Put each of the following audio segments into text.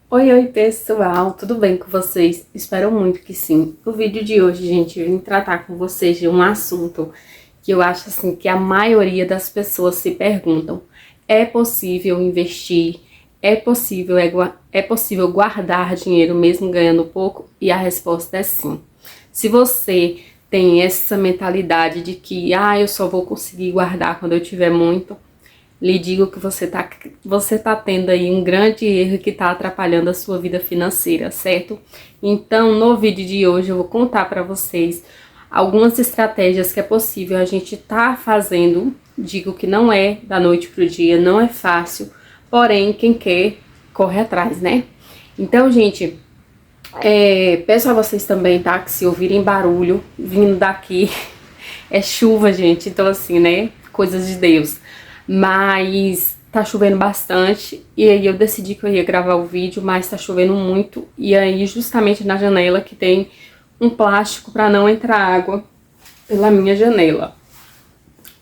Oi, oi pessoal, tudo bem com vocês? Espero muito que sim. No vídeo de hoje, gente, eu vim tratar com vocês de um assunto que eu acho assim que a maioria das pessoas se perguntam. É possível investir? É possível guardar dinheiro mesmo ganhando pouco? E a resposta é sim. Se você tem essa mentalidade de que eu só vou conseguir guardar quando eu tiver muito, lhe digo que você tá tendo aí um grande erro que tá atrapalhando a sua vida financeira, certo? Então, no vídeo de hoje eu vou contar para vocês algumas estratégias que é possível a gente tá fazendo. Digo que não é da noite pro dia, não é fácil, porém quem quer corre atrás, né? Então, gente, peço a vocês também, tá? Que se ouvirem barulho vindo daqui, é chuva, gente. Então, assim, né? Coisas de Deus. Mas tá chovendo bastante. E aí eu decidi que eu ia gravar o vídeo, mas tá chovendo muito. E aí, justamente na janela que tem um plástico pra não entrar água pela minha janela.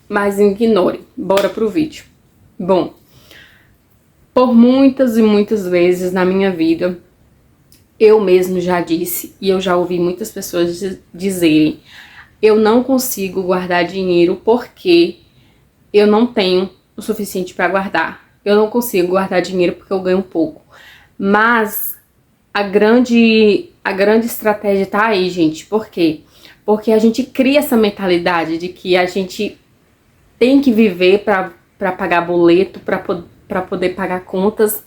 Mas ignore. Bora pro vídeo. Bom, por muitas e muitas vezes na minha vida, eu mesmo já disse, e eu já ouvi muitas pessoas dizerem: eu não consigo guardar dinheiro porque eu não tenho o suficiente para guardar. Eu não consigo guardar dinheiro porque eu ganho pouco. Mas a grande estratégia tá aí, gente. Por quê? Porque a gente cria essa mentalidade de que a gente tem que viver para pagar boleto, para poder pagar contas,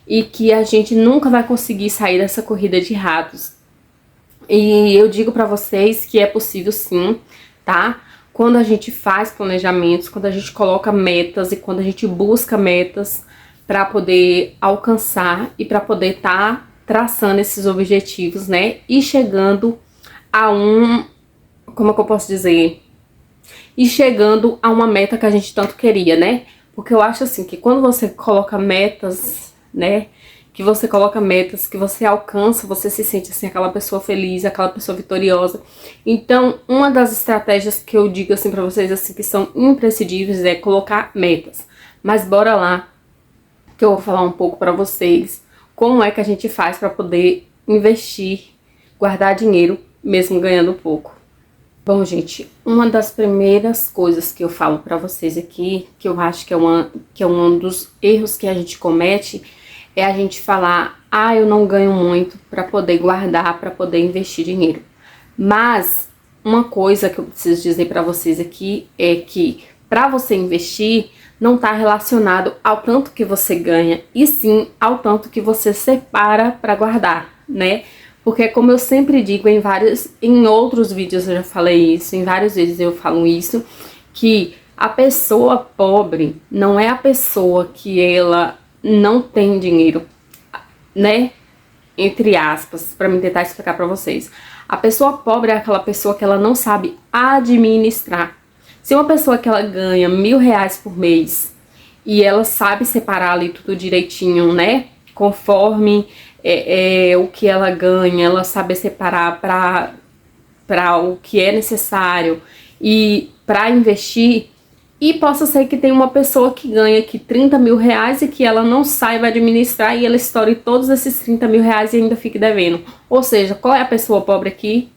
e que a gente nunca vai conseguir sair dessa corrida de ratos. E eu digo pra vocês que é possível sim, tá? Quando a gente faz planejamentos, quando a gente coloca metas e quando a gente busca metas pra poder alcançar e pra poder tá traçando esses objetivos, né? E chegando a como é que eu posso dizer? E chegando a uma meta que a gente tanto queria, né? Porque eu acho assim que quando você coloca metas, né? Que você coloca metas, que você alcança, você se sente assim, aquela pessoa feliz, aquela pessoa vitoriosa. Então, uma das estratégias que eu digo assim pra vocês, assim, que são imprescindíveis é colocar metas. Mas bora lá, que eu vou falar um pouco pra vocês como é que a gente faz pra poder investir, guardar dinheiro, mesmo ganhando pouco. Bom, gente, uma das primeiras coisas que eu falo pra vocês aqui, que eu acho que é um dos erros que a gente comete, é a gente falar: eu não ganho muito pra poder guardar, pra poder investir dinheiro. Mas uma coisa que eu preciso dizer pra vocês aqui é que pra você investir não tá relacionado ao tanto que você ganha, e sim ao tanto que você separa pra guardar, né? Porque como eu sempre digo em outros vídeos eu já falei isso, em várias vezes eu falo isso, que a pessoa pobre não é a pessoa que ela não tem dinheiro, né? Entre aspas, para me tentar explicar para vocês. A pessoa pobre é aquela pessoa que ela não sabe administrar. Se uma pessoa que ela ganha R$ 1.000 por mês e ela sabe separar ali tudo direitinho, né? Conforme o que ela ganha, ela sabe separar para o que é necessário e para investir. E possa ser que tenha uma pessoa que ganha aqui R$ 30.000 e que ela não saiba administrar e ela estoure todos esses R$ 30.000 e ainda fique devendo. Ou seja, qual é a pessoa pobre aqui?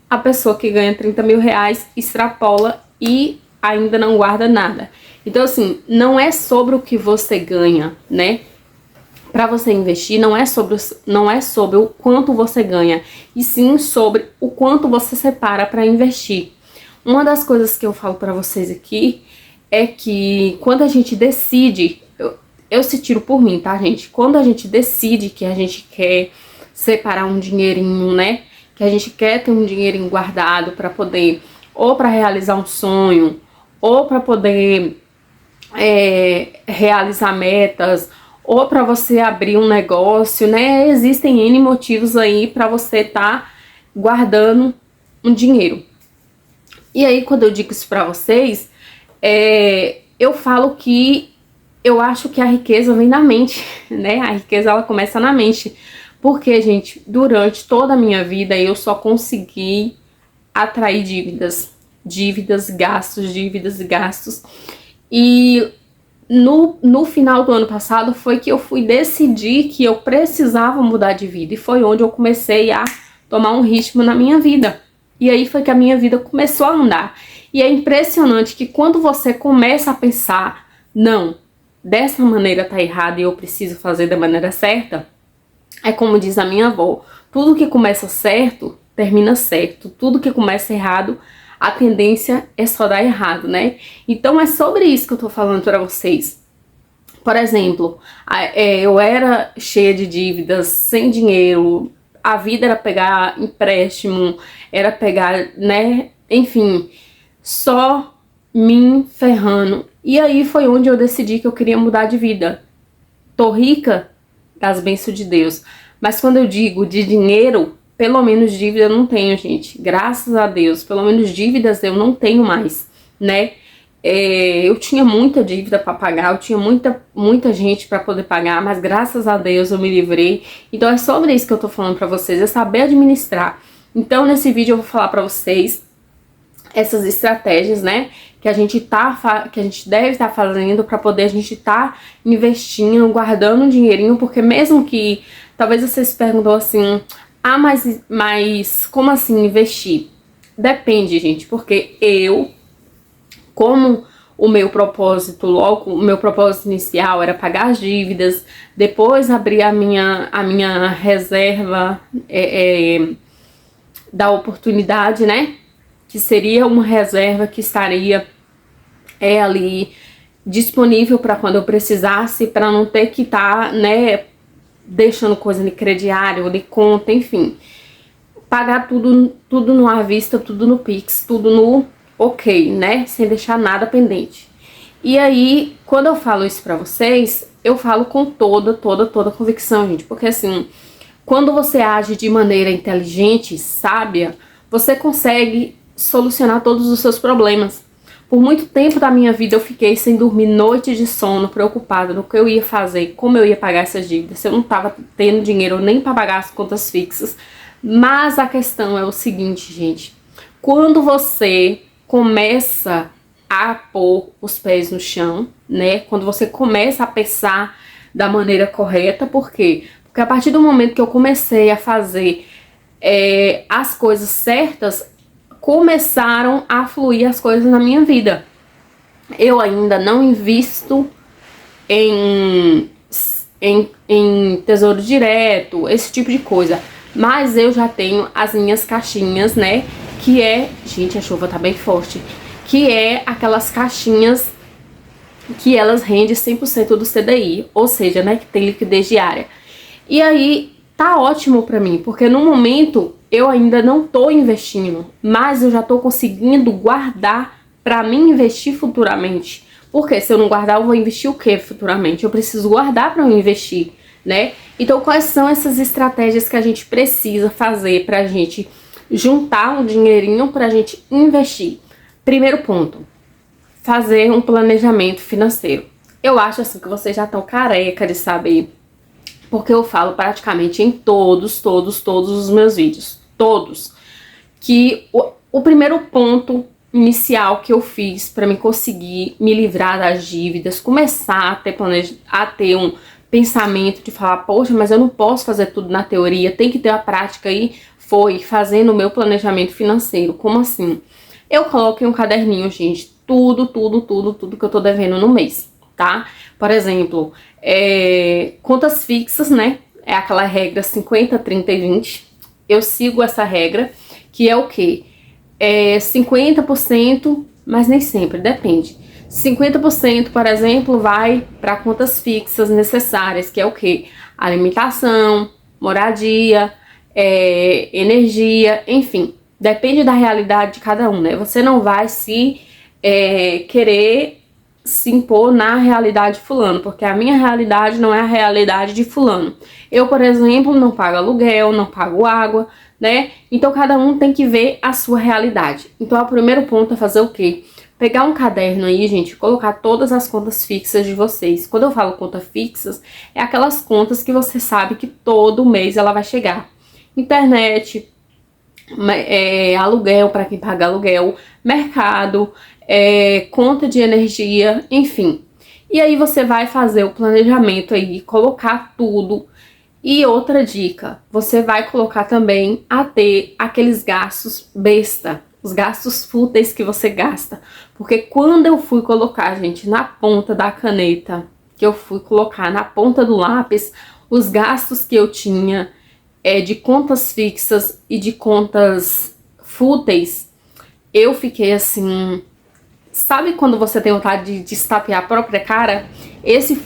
A pessoa que ganha R$ 30.000, extrapola e ainda não guarda nada. Então, assim, não é sobre o que você ganha, né? Para você investir, não é sobre o quanto você ganha, e sim sobre o quanto você separa para investir. Uma das coisas que eu falo para vocês aqui é que quando a gente decide, eu se tiro por mim, tá, gente? Quando a gente decide que a gente quer separar um dinheirinho, né? Que a gente quer ter um dinheirinho guardado para poder, ou para realizar um sonho, ou para poder realizar metas, ou para você abrir um negócio, né? Existem N motivos aí para você tá guardando um dinheiro. E aí, quando eu digo isso para vocês, eu falo que eu acho que a riqueza vem na mente, né? A riqueza, ela começa na mente. Porque, gente, durante toda a minha vida eu só consegui atrair dívidas, gastos. E no final do ano passado foi que eu fui decidir que eu precisava mudar de vida. E foi onde eu comecei a tomar um ritmo na minha vida. E aí foi que a minha vida começou a andar. E é impressionante que quando você começa a pensar, não, dessa maneira tá errado e eu preciso fazer da maneira certa, é como diz a minha avó, tudo que começa certo, termina certo. Tudo que começa errado, a tendência é só dar errado, né? Então é sobre isso que eu tô falando pra vocês. Por exemplo, eu era cheia de dívidas, sem dinheiro, a vida era pegar empréstimo, era pegar, né? Enfim, só me ferrando. E aí foi onde eu decidi que eu queria mudar de vida. Tô rica das bênçãos de Deus. Mas quando eu digo de dinheiro, pelo menos dívida eu não tenho, gente. Graças a Deus, pelo menos dívidas eu não tenho mais, né? Eu tinha muita dívida para pagar, eu tinha muita gente para poder pagar, mas graças a Deus eu me livrei. Então é sobre isso que eu tô falando para vocês, é saber administrar. Então nesse vídeo eu vou falar para vocês essas estratégias, né, que a gente deve estar fazendo para poder a gente estar investindo, guardando um dinheirinho, porque mesmo que talvez vocês perguntam assim, ah, mas como assim investir? Depende, gente, porque como o meu propósito inicial era pagar as dívidas, depois abrir a minha reserva da oportunidade, né? Que seria uma reserva que estaria ali disponível para quando eu precisasse, para não ter que estar, né, deixando coisa de crediário, de conta, enfim. Pagar tudo no à vista, tudo no Pix, tudo no ok, né? Sem deixar nada pendente. E aí, quando eu falo isso pra vocês, eu falo com toda convicção, gente. Porque assim, quando você age de maneira inteligente, sábia, você consegue solucionar todos os seus problemas. Por muito tempo da minha vida eu fiquei sem dormir noites de sono, preocupada no que eu ia fazer, como eu ia pagar essas dívidas, se eu não tava tendo dinheiro nem para pagar as contas fixas. Mas a questão é o seguinte, gente, quando você começa a pôr os pés no chão, né, quando você começa a pensar da maneira correta, por quê? Porque a partir do momento que eu comecei a fazer as coisas certas, começaram a fluir as coisas na minha vida. Eu ainda não invisto em tesouro direto, esse tipo de coisa, mas eu já tenho as minhas caixinhas, né, que gente, a chuva tá bem forte, que é aquelas caixinhas que elas rendem 100% do CDI, ou seja, né, que tem liquidez diária. E aí tá ótimo pra mim, porque no momento eu ainda não tô investindo, mas eu já tô conseguindo guardar pra mim investir futuramente. Porque se eu não guardar, eu vou investir o que futuramente? Eu preciso guardar pra eu investir, né? Então quais são essas estratégias que a gente precisa fazer pra gente juntar um dinheirinho pra gente investir? Primeiro ponto, fazer um planejamento financeiro. Eu acho assim que vocês já estão careca de saber, porque eu falo praticamente em todos os meus vídeos, todos, que o primeiro ponto inicial que eu fiz para me conseguir me livrar das dívidas, começar a ter um pensamento de falar, poxa, mas eu não posso fazer tudo na teoria, tem que ter a prática aí, foi fazendo o meu planejamento financeiro. Como assim? Eu coloquei um caderninho, gente, tudo que eu tô devendo no mês, tá? Por exemplo, contas fixas, né? É aquela regra 50, 30 e 20. Eu sigo essa regra, que é o quê? 50%, mas nem sempre, depende. 50%, por exemplo, vai para contas fixas necessárias, que é o quê? Alimentação, moradia, energia, enfim. Depende da realidade de cada um, né? Você não vai querer se impor na realidade de fulano, porque a minha realidade não é a realidade de fulano. Eu, por exemplo, não pago aluguel, não pago água, né? Então cada um tem que ver a sua realidade. Então o primeiro ponto é fazer o quê? Pegar um caderno aí, gente, colocar todas as contas fixas de vocês. Quando eu falo contas fixas, é aquelas contas que você sabe que todo mês ela vai chegar. Internet, aluguel para quem paga aluguel, mercado, conta de energia, enfim. E aí você vai fazer o planejamento aí, colocar tudo. E outra dica, você vai colocar também a ter aqueles gastos besta, os gastos fúteis que você gasta. Porque quando eu fui colocar, gente, na ponta da caneta, que eu fui colocar na ponta do lápis, os gastos que eu tinha de contas fixas e de contas fúteis, eu fiquei assim... Sabe quando você tem vontade de estapear a própria cara? Essa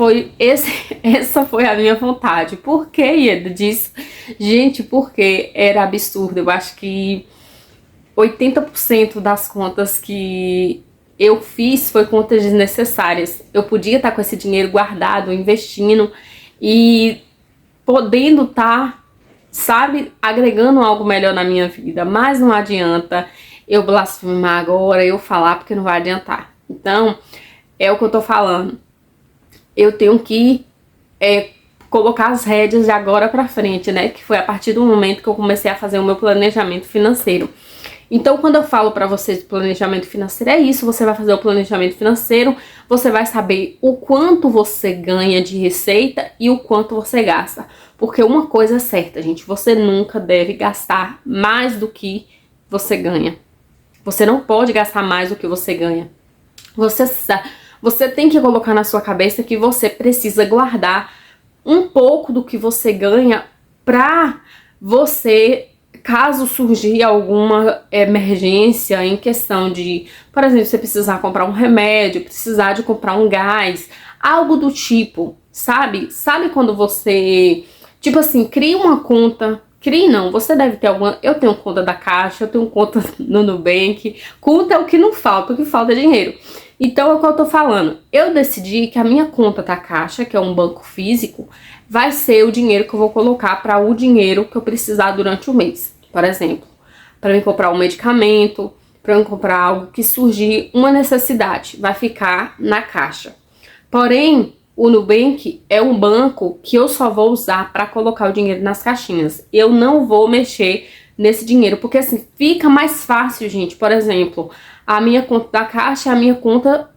foi a minha vontade. Por que, Ieda, disso? Gente, porque era absurdo. Eu acho que 80% das contas que eu fiz foi contas desnecessárias. Eu podia estar com esse dinheiro guardado, investindo e podendo estar, sabe, agregando algo melhor na minha vida. Mas não adianta eu blasfemar agora, eu falar, porque não vai adiantar. Então, é o que eu tô falando. Eu tenho que colocar as rédeas de agora pra frente, né? Que foi a partir do momento que eu comecei a fazer o meu planejamento financeiro. Então, quando eu falo pra vocês de planejamento financeiro, é isso. Você vai fazer o planejamento financeiro, você vai saber o quanto você ganha de receita e o quanto você gasta. Porque uma coisa é certa, gente, você nunca deve gastar mais do que você ganha. Você não pode gastar mais do que você ganha. Você tem que colocar na sua cabeça que você precisa guardar um pouco do que você ganha pra você, caso surgir alguma emergência em questão de, por exemplo, você precisar comprar um remédio, precisar de comprar um gás, algo do tipo, sabe? Sabe quando você, tipo assim, cria uma conta... Crie não, você deve ter alguma... Eu tenho conta da Caixa, eu tenho conta no Nubank. Conta é o que não falta, o que falta é dinheiro. Então é o que eu tô falando. Eu decidi que a minha conta da Caixa, que é um banco físico, vai ser o dinheiro que eu vou colocar para o dinheiro que eu precisar durante o mês. Por exemplo, para eu comprar um medicamento, para eu comprar algo que surgir uma necessidade, vai ficar na Caixa. Porém, o Nubank é um banco que eu só vou usar para colocar o dinheiro nas caixinhas. Eu não vou mexer nesse dinheiro, porque assim, fica mais fácil, gente. Por exemplo, a minha conta da Caixa é a minha conta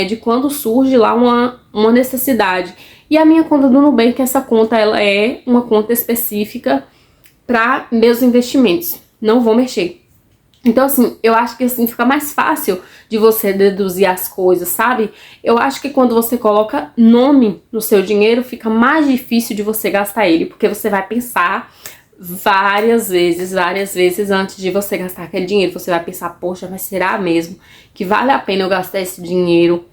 de quando surge lá uma necessidade. E a minha conta do Nubank, essa conta, ela é uma conta específica para meus investimentos. Não vou mexer. Então, assim, eu acho que assim fica mais fácil de você deduzir as coisas, sabe? Eu acho que quando você coloca nome no seu dinheiro, fica mais difícil de você gastar ele, porque você vai pensar várias vezes antes de você gastar aquele dinheiro. Você vai pensar, poxa, mas será mesmo que vale a pena eu gastar esse dinheiro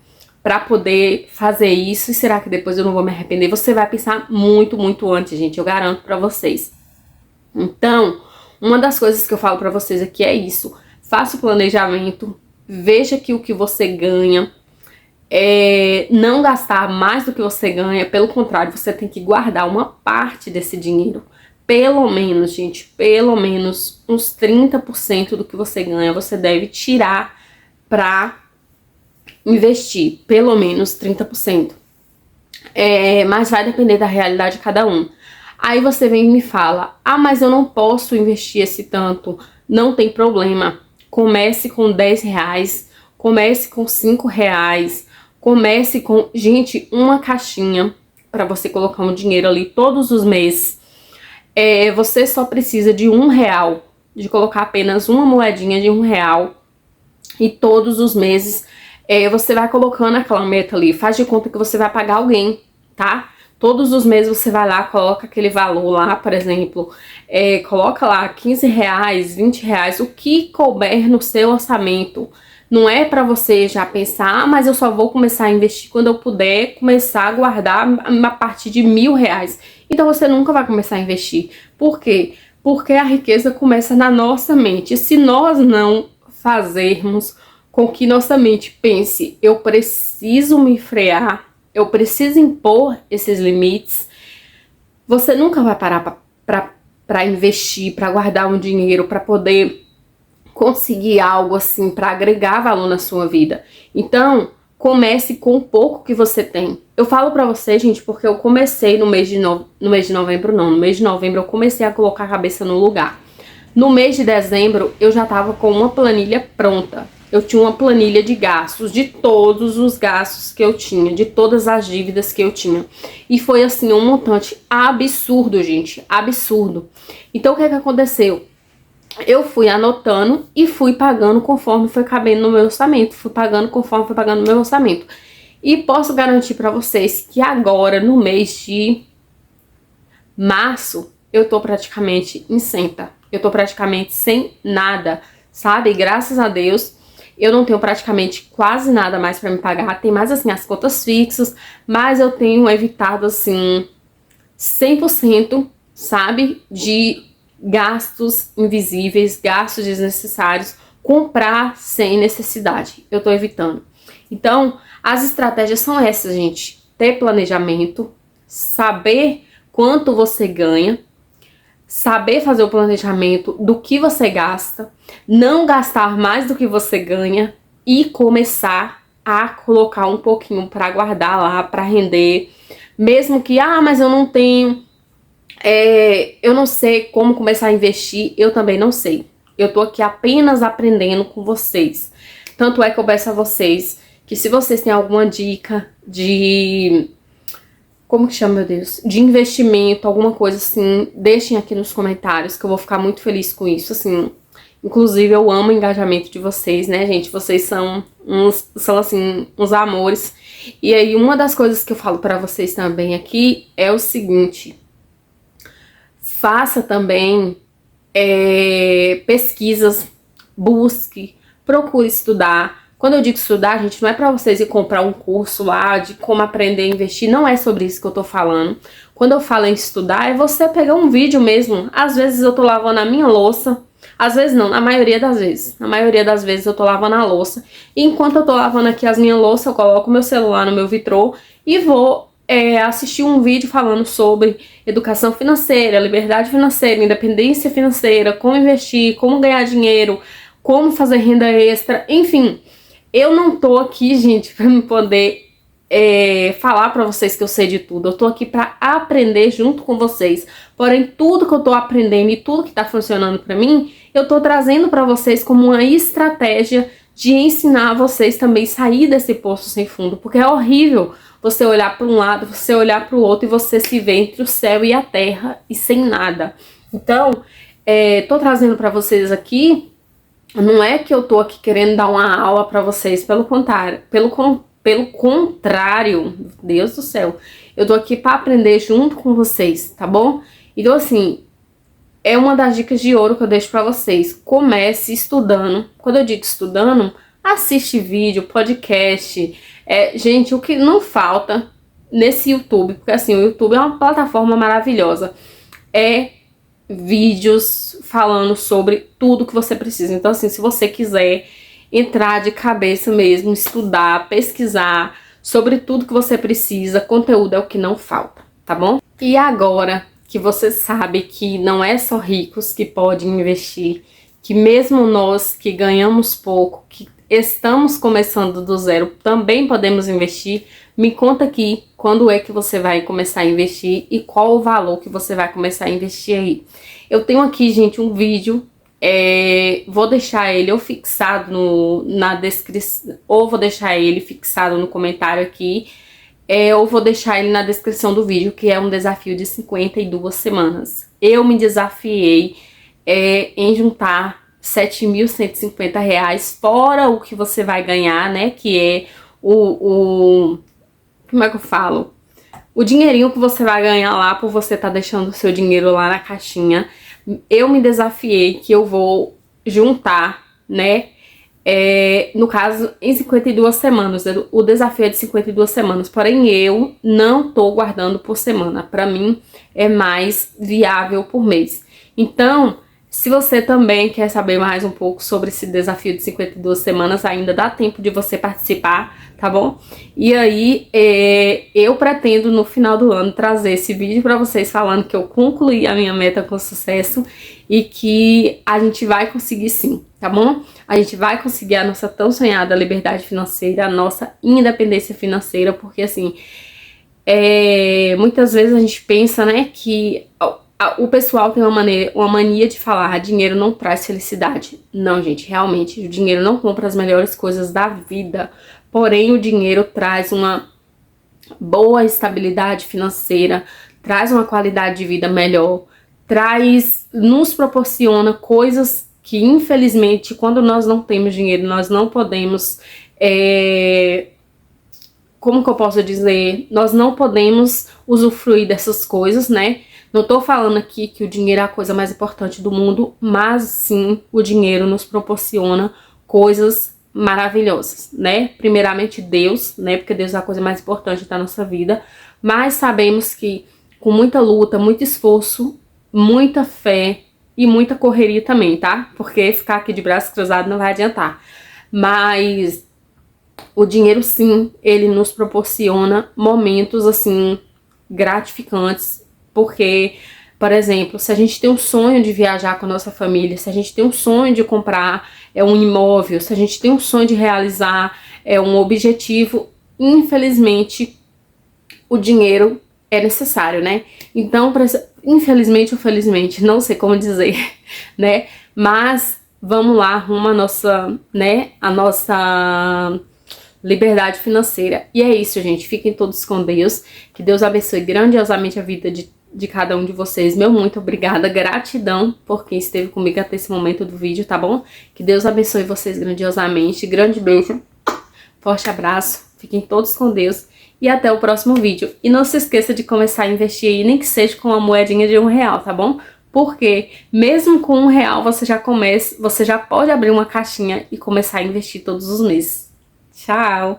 pra poder fazer isso? E será que depois eu não vou me arrepender? Você vai pensar muito, muito antes, gente, eu garanto pra vocês. Então... uma das coisas que eu falo pra vocês aqui é isso. Faça o planejamento, veja que o que você ganha, não gastar mais do que você ganha. Pelo contrário, você tem que guardar uma parte desse dinheiro. Pelo menos, gente, pelo menos uns 30% do que você ganha, você deve tirar pra investir. Pelo menos 30%. Mas vai depender da realidade de cada um. Aí você vem e me fala, ah, mas eu não posso investir esse tanto. Não tem problema. Comece com 10 reais, comece com 5 reais, comece com, gente, uma caixinha para você colocar um dinheiro ali todos os meses. Você só precisa de R$1, de colocar apenas uma moedinha de R$1 e todos os meses você vai colocando aquela meta ali. Faz de conta que você vai pagar alguém, tá? Todos os meses você vai lá, coloca aquele valor lá, por exemplo, coloca lá 15 reais, 20 reais, o que couber no seu orçamento. Não é pra você já pensar, ah, mas eu só vou começar a investir quando eu puder começar a guardar a partir de R$1.000. Então você nunca vai começar a investir. Por quê? Porque a riqueza começa na nossa mente. E se nós não fazermos com que nossa mente pense, eu preciso me frear, eu preciso impor esses limites, você nunca vai parar para investir, para guardar um dinheiro, para poder conseguir algo assim, para agregar valor na sua vida. Então, comece com o pouco que você tem. Eu falo pra você, gente, porque eu comecei no mês de novembro eu comecei a colocar a cabeça no lugar. No mês de dezembro, eu já tava com uma planilha pronta. eu tinha uma planilha de gastos, de todos os gastos que eu tinha, de todas as dívidas que eu tinha. E foi assim, um montante absurdo, gente, absurdo. Então, o que aconteceu? Eu fui anotando e fui pagando conforme foi cabendo no meu orçamento. Fui pagando conforme foi pagando no meu orçamento. E posso garantir pra vocês que agora, no mês de março, eu tô praticamente isenta. Eu tô praticamente sem nada, sabe? Graças a Deus, eu não tenho praticamente quase nada mais pra me pagar. Tem mais, assim, as contas fixas, mas eu tenho evitado, assim, 100%, sabe? De gastos invisíveis, gastos desnecessários, comprar sem necessidade. Eu tô evitando. Então, as estratégias são essas, gente. Ter planejamento, saber quanto você ganha, saber fazer o planejamento do que você gasta, não gastar mais do que você ganha e começar a colocar um pouquinho para guardar lá, para render. Mesmo que, mas eu não tenho, eu não sei como começar a investir, eu também não sei. Eu tô aqui apenas aprendendo com vocês. Tanto é que eu peço a vocês que se vocês têm alguma dica de... Como que chama, meu Deus? De investimento, alguma coisa assim, deixem aqui nos comentários que eu vou ficar muito feliz com isso, assim. Inclusive, eu amo o engajamento de vocês, né, gente? Vocês são assim, uns amores. E aí, uma das coisas que eu falo pra vocês também aqui é o seguinte. Faça também pesquisas, busque, procure estudar. Quando eu digo estudar, gente, não é pra vocês ir comprar um curso lá de como aprender a investir, não é sobre isso que eu tô falando. Quando eu falo em estudar, é você pegar um vídeo mesmo. Às vezes eu tô lavando a minha louça, às vezes não, na maioria das vezes. Na maioria das vezes eu tô lavando a louça. E enquanto eu tô lavando aqui as minhas louças, eu coloco meu celular no meu vitrô e vou assistir um vídeo falando sobre educação financeira, liberdade financeira, independência financeira, como investir, como ganhar dinheiro, como fazer renda extra, enfim. Eu não tô aqui, gente, pra me poder falar pra vocês que eu sei de tudo. Eu tô aqui pra aprender junto com vocês. Porém, tudo que eu tô aprendendo e tudo que tá funcionando pra mim, eu tô trazendo pra vocês como uma estratégia de ensinar vocês também sair desse poço sem fundo. Porque é horrível você olhar pra um lado, você olhar pro outro e você se ver entre o céu e a terra e sem nada. Então, tô trazendo pra vocês aqui. Não é que eu tô aqui querendo dar uma aula pra vocês, pelo contrário, Deus do céu, eu tô aqui pra aprender junto com vocês, tá bom? Então, assim, é uma das dicas de ouro que eu deixo pra vocês. Comece estudando. Quando eu digo estudando, assiste vídeo, podcast. Gente, o que não falta nesse YouTube, porque assim, o YouTube é uma plataforma maravilhosa, vídeos falando sobre tudo que você precisa. Então, assim, se você quiser entrar de cabeça mesmo, estudar, pesquisar sobre tudo que você precisa, conteúdo é o que não falta, tá bom? E agora que você sabe que não é só ricos que podem investir, que mesmo nós que ganhamos pouco, que estamos começando do zero, também podemos investir, me conta aqui quando é que você vai começar a investir e qual o valor que você vai começar a investir aí. Eu tenho aqui, gente, um vídeo, vou deixar ele ou fixado na descrição, ou vou deixar ele fixado no comentário aqui, ou vou deixar ele na descrição do vídeo, que é um desafio de 52 semanas. Eu me desafiei em juntar R$7.150, fora o que você vai ganhar, né, que é como é que eu falo? O dinheirinho que você vai ganhar lá por você estar deixando o seu dinheiro lá na caixinha. Eu me desafiei que eu vou juntar, né, no caso, em 52 semanas. O desafio é de 52 semanas, porém eu não tô guardando por semana. Pra mim, é mais viável por mês. Então, se você também quer saber mais um pouco sobre esse desafio de 52 semanas, ainda dá tempo de você participar, tá bom? E aí, eu pretendo no final do ano trazer esse vídeo pra vocês falando que eu concluí a minha meta com sucesso e que a gente vai conseguir sim, tá bom? A gente vai conseguir a nossa tão sonhada liberdade financeira, a nossa independência financeira, porque assim, muitas vezes a gente pensa, né, que O pessoal tem uma mania de falar: dinheiro não traz felicidade. Não, gente, realmente, o dinheiro não compra as melhores coisas da vida. Porém, o dinheiro traz uma boa estabilidade financeira, traz uma qualidade de vida melhor, nos proporciona coisas que, infelizmente, quando nós não temos dinheiro, nós não podemos, como que eu posso dizer, nós não podemos usufruir dessas coisas, né? Não tô falando aqui que o dinheiro é a coisa mais importante do mundo, mas sim, o dinheiro nos proporciona coisas maravilhosas, né? Primeiramente Deus, né? Porque Deus é a coisa mais importante da nossa vida, mas sabemos que com muita luta, muito esforço, muita fé e muita correria também, tá? Porque ficar aqui de braços cruzados não vai adiantar. Mas o dinheiro, sim, ele nos proporciona momentos, assim, gratificantes, porque, por exemplo, se a gente tem um sonho de viajar com a nossa família, se a gente tem um sonho de comprar um imóvel, se a gente tem um sonho de realizar um objetivo, infelizmente, o dinheiro é necessário, né? Então, infelizmente ou felizmente, não sei como dizer, né? Mas vamos lá, rumo à nossa, né? A nossa liberdade financeira. E é isso, gente. Fiquem todos com Deus. Que Deus abençoe grandiosamente a vida de cada um de vocês. Meu muito obrigada, gratidão por quem esteve comigo até esse momento do vídeo, tá bom? Que Deus abençoe vocês grandiosamente. Grande beijo, forte abraço, fiquem todos com Deus e até o próximo vídeo. E não se esqueça de começar a investir aí, nem que seja com uma moedinha de R$1, tá bom? Porque mesmo com R$1 você já pode abrir uma caixinha e começar a investir todos os meses. Tchau!